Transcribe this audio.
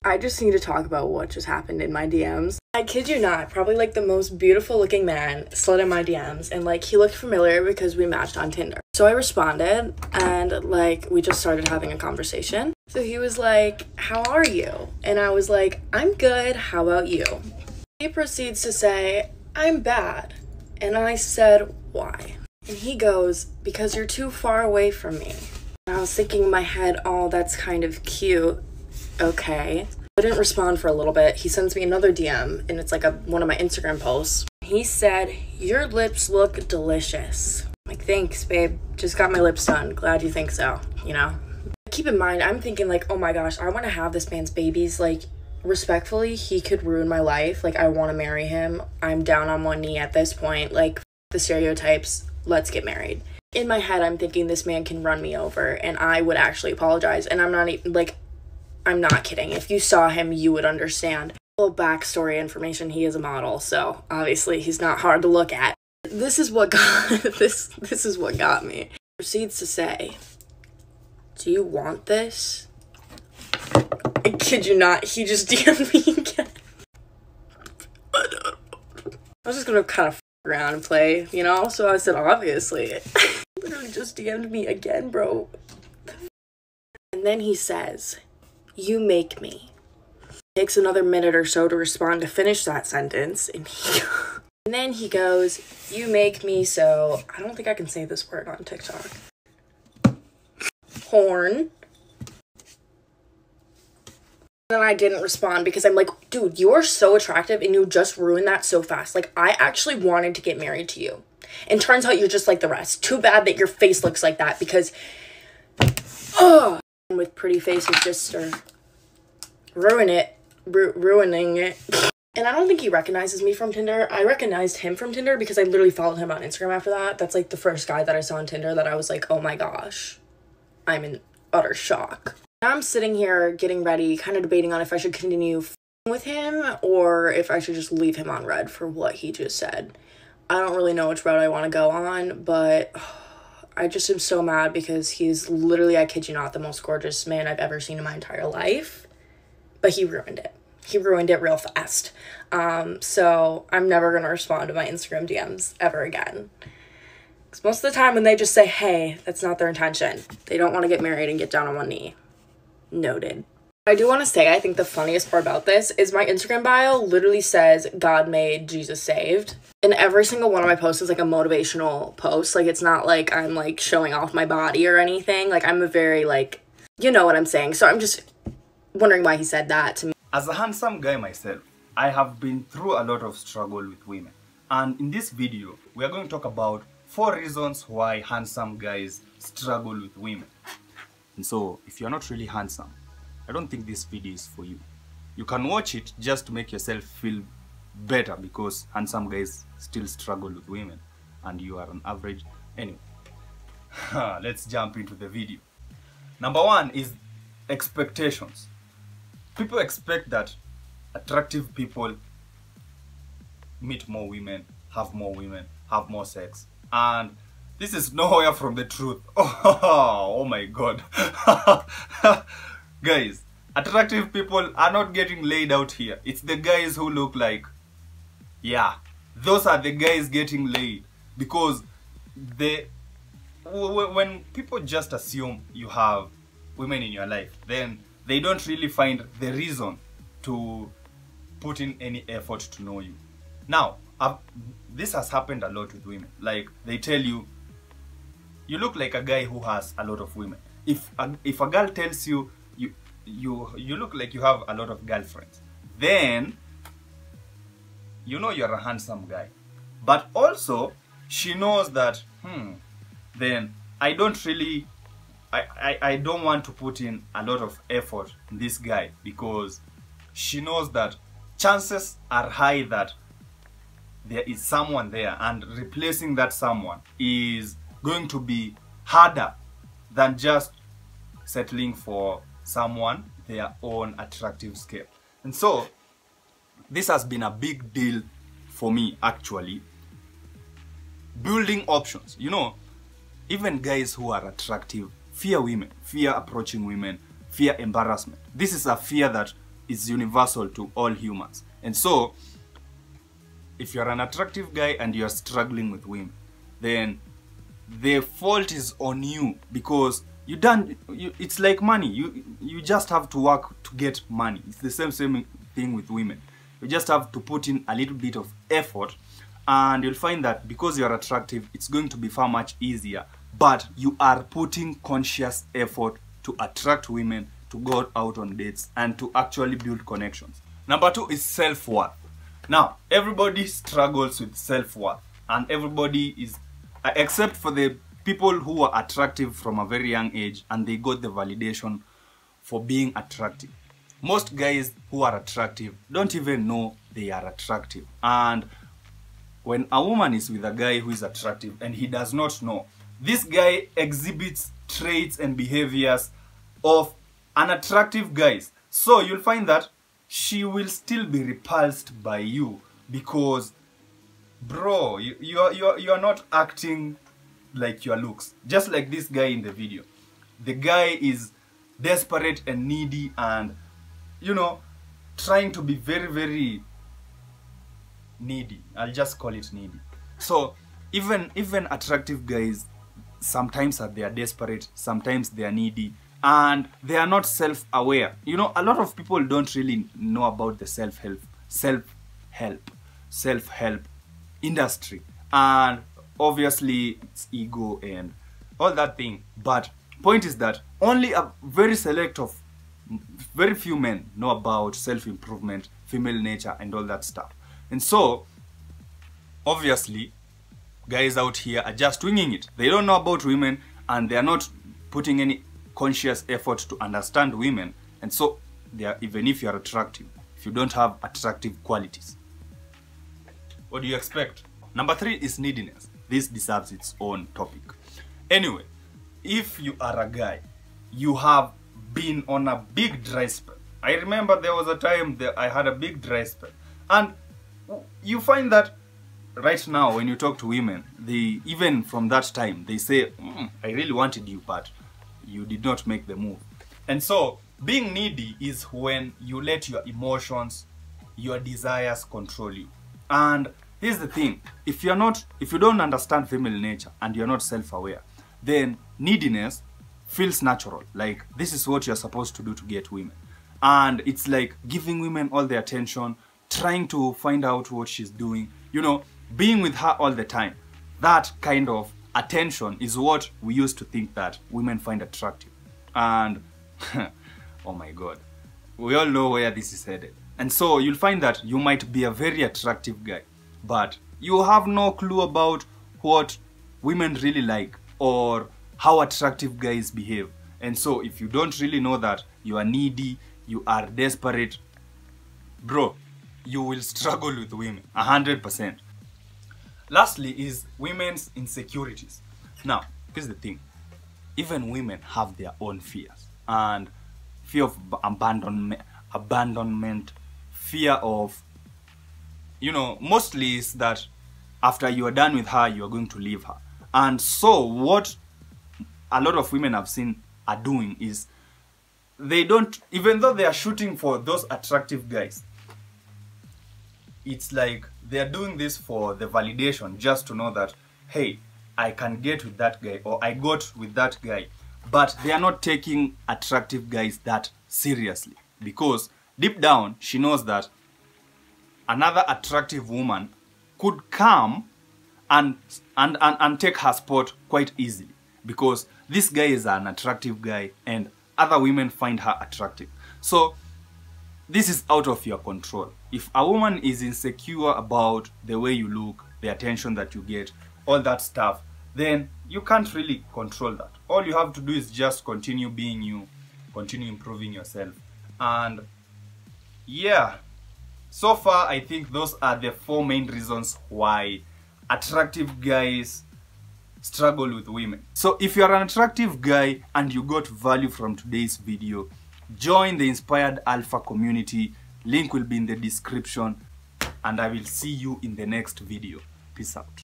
I just need to talk about what just happened in my DMs. I kid you not, probably like the most beautiful looking man slid in my DMs, and like he looked familiar because we matched on Tinder. So I responded, and like we just started having a conversation. So he was like, "How are you?" And I was like, "I'm good, how about you?" He proceeds to say, "I'm bad." And I said, "Why?" And he goes, "Because you're too far away from me." And I was thinking in my head, "Oh, that's kind of cute. Okay." I didn't respond for a little bit. He sends me another DM, and it's like one of my Instagram posts. He said, "Your lips look delicious." I'm like, "Thanks, babe. Just got my lips done. Glad you think so, you know?" Keep in mind, I'm thinking like, oh my gosh, I want to have this man's babies. Like, respectfully, he could ruin my life. Like, I want to marry him. I'm down on one knee at this point. Like, the stereotypes, let's get married. In my head, I'm thinking this man can run me over, and I would actually apologize. And I'm not even, like, I'm not kidding. If you saw him, you would understand. A little backstory information, he is a model, so obviously he's not hard to look at. This is what got this is what got me. Proceeds to say, "Do you want this?" I kid you not, he just DM'd me again. I was just gonna kind of around and play, you know? So I said, obviously. Literally just DM'd me again, bro. And then he says, "You make me." Takes another minute or so to respond to finish that sentence, and then he goes, "You make me so," I don't think I can say this word on TikTok. Horn. And I didn't respond because I'm like, dude, you are so attractive and you just ruined that so fast. Like, I actually wanted to get married to you. And turns out you're just like the rest. Too bad that your face looks like that because, with pretty faces just ruining it. And I don't think he recognizes me from Tinder. I recognized him from Tinder because I literally followed him on Instagram after that. That's like the first guy that I saw on Tinder that I was like, oh my gosh, I'm in utter shock. Now I'm sitting here getting ready, kind of debating on if I should continue with him or if I should just leave him on red for what he just said. I don't really know which route I want to go on, but I just am so mad because he's literally, I kid you not, the most gorgeous man I've ever seen in my entire life. But he ruined it. He ruined it real fast. So I'm never going to respond to my Instagram DMs ever again. Because most of the time when they just say, hey, that's not their intention. They don't want to get married and get down on one knee. Noted. I do want to say, I think the funniest part about this is my Instagram bio literally says, God made, Jesus saved. And every single one of my posts is like a motivational post. Like, it's not like I'm like showing off my body or anything. Like, I'm a very like, you know what I'm saying. So I'm just wondering why he said that to me. As a handsome guy myself, I have been through a lot of struggle with women. And in this video, we are going to talk about 4 reasons why handsome guys struggle with women. And so, if you're not really handsome, I don't think this video is for you. You can watch it just to make yourself feel better because handsome guys still struggle with women and you are on average. Anyway, let's jump into the video. Number 1 is expectations. People expect that attractive people meet more women, have more sex, and this is nowhere from the truth. Oh my god. Guys, attractive people are not getting laid out here. It's the guys who look like, yeah, those are the guys getting laid. Because when people just assume you have women in your life, then they don't really find the reason to put in any effort to know you. Now, this has happened a lot with women. Like, they tell you, you look like a guy who has a lot of women. If a girl tells you, you look like you have a lot of girlfriends, then you know you're a handsome guy. But also, she knows that, then I don't want to put in a lot of effort in this guy because she knows that chances are high that there is someone there and replacing that someone is going to be harder than just settling for someone their own attractive scale. And so this has been a big deal for me, actually. Building options. You know, even guys who are attractive fear women, fear approaching women, fear embarrassment. This is a fear that is universal to all humans. And so if you're an attractive guy and you're struggling with women, then the fault is on you, because it's like money. You just have to work to get money. It's the same thing with women. You just have to put in a little bit of effort, and you'll find that because you're attractive, it's going to be far much easier. But you are putting conscious effort to attract women, to go out on dates, and to actually build connections. Number 2 is self-worth. Now, everybody struggles with self-worth, and everybody is, except for the people who are attractive from a very young age and they got the validation for being attractive. Most guys who are attractive don't even know they are attractive. And when a woman is with a guy who is attractive and he does not know, this guy exhibits traits and behaviors of unattractive guys. So you'll find that she will still be repulsed by you, because bro, you're not acting like your looks. Just like this guy in the video. The guy is desperate and needy and, you know, trying to be very, very needy. I'll just call it needy. So even attractive guys, sometimes they are desperate, sometimes they are needy, and they are not self-aware. You know, a lot of people don't really know about the self-help industry, and obviously it's ego and all that thing. But point is that only a very few men know about self-improvement, female nature, and all that stuff. And so obviously guys out here are just winging it. They don't know about women, and they are not putting any conscious effort to understand women. And so they are, even if you are attractive, if you don't have attractive qualities, what do you expect? Number 3 is neediness. This deserves its own topic. Anyway, if you are a guy, you have been on a big dry spell. I remember there was a time that I had a big dry spell, and you find that right now when you talk to women, even from that time, they say, I really wanted you, but you did not make the move. And so being needy is when you let your emotions, your desires control you. And here's the thing, if you don't understand female nature and you're not self-aware, then neediness feels natural. Like, this is what you're supposed to do to get women. And it's like giving women all the attention, trying to find out what she's doing, you know, being with her all the time. That kind of attention is what we used to think that women find attractive. And oh my god, we all know where this is headed. And so you'll find that you might be a very attractive guy, but you have no clue about what women really like or how attractive guys behave. And so if you don't really know that you are needy, you are desperate, bro, you will struggle with women 100%. Lastly is women's insecurities. Now, here's the thing. Even women have their own fears. And fear of abandonment, fear of, you know, mostly is that after you are done with her, you are going to leave her. And so what a lot of women I've seen are doing is they don't, even though they are shooting for those attractive guys, it's like they're doing this for the validation, just to know that, hey, I can get with that guy, or I got with that guy. But they are not taking attractive guys that seriously, because deep down she knows that another attractive woman could come and take her spot quite easily, because this guy is an attractive guy and other women find her attractive. So this is out of your control. If a woman is insecure about the way you look, the attention that you get, all that stuff, then you can't really control that. All you have to do is just continue being you, continue improving yourself. And yeah, so far I think those are the 4 main reasons why attractive guys struggle with women. So if you're an attractive guy and you got value from today's video, join the Inspired Alpha community. Link will be in the description, and I will see you in the next video. Peace out.